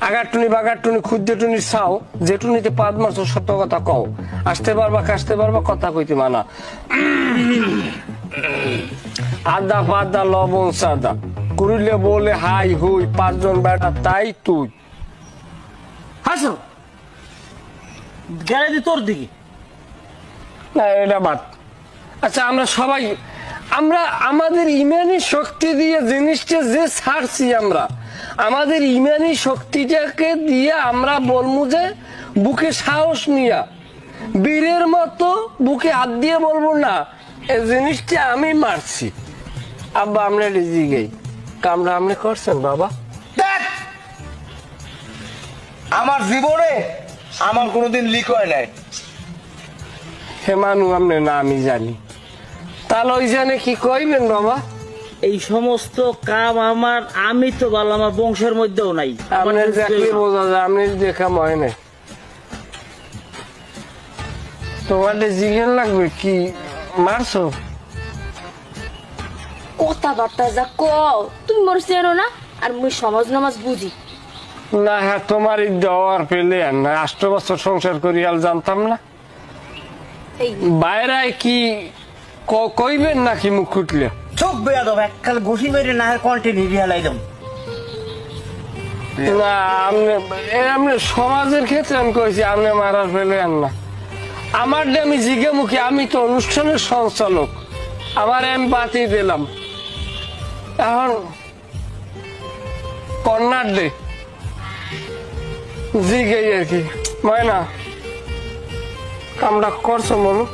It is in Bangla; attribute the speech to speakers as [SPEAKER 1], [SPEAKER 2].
[SPEAKER 1] আগারটুনি বাগারটুনি ক্ষুদ্রটুনি চাও যেটুনিতে পাদ মারছো সত্য কথা কও। আসতে পারবা কাশতে পারবা কথা কইতে মানা। আদা পাদা লবণ সাদা কুড়িলে বলে হাই হুই 5 জন বেটা তাই তুই
[SPEAKER 2] হাসো গেলে দি তোর দিকে
[SPEAKER 1] না এটা বাদ। আচ্ছা আমরা সবাই আমরা আমাদের ইমানি শক্তি দিয়ে জিনিসটা যে ছাড়ছি আমরা আমাদের ইমানি শক্তিটাকে দিয়ে আমরা বলবো যে বুকে সাহস নিয়া বীরের মতো বুকে হাত দিয়ে বলবো না এই জিনিসটা আমি মারছি। আব্বা আমরা জিগেই কামরা আপনি করছেন বাবা?
[SPEAKER 3] দেখ, আমার জীবনে আমার কোনোদিন লিক হয় নাই।
[SPEAKER 1] হে মানু আপনি না আমি জানি তাহলে ওই জানে কি কইবেন বাবা?
[SPEAKER 2] এই সমস্ত কাম আমার আমি তো ভালো আমার বংশের মধ্যেও নাই।
[SPEAKER 1] আপনার দেখলে বোঝা যায় আপনি দেখা মনে নাই। তোমাদের জিজ্ঞেস লাগবে কি মারছো?
[SPEAKER 4] কথাবার্তা যা কও তুমি মোর চেনো না আর মুই সমাজ নামাজ বুঝি
[SPEAKER 1] না হ্যাঁ তোমার এই দেওয়ার পেলে আর না 8 বছর সংসার করি আর জানতাম না।
[SPEAKER 4] এই
[SPEAKER 1] বাইরায় কি কইবেন নাকি মুখ খুটলে?
[SPEAKER 2] চোখ বেয়াদব এককাল ঘষি মেরে না কন্টে নিয়ে লাইলাম।
[SPEAKER 1] না আপনি সমাজের ক্ষেত্রে আমি কইছি আপনি মারার পেলে আর না। আমার আমি জিগে মুখে আমি তো অনুষ্ঠানের সঞ্চালক আমার আমি বাতি দিলাম এখন কর্নার দে জিগে আর কি ময়না কামটা করছো মনু?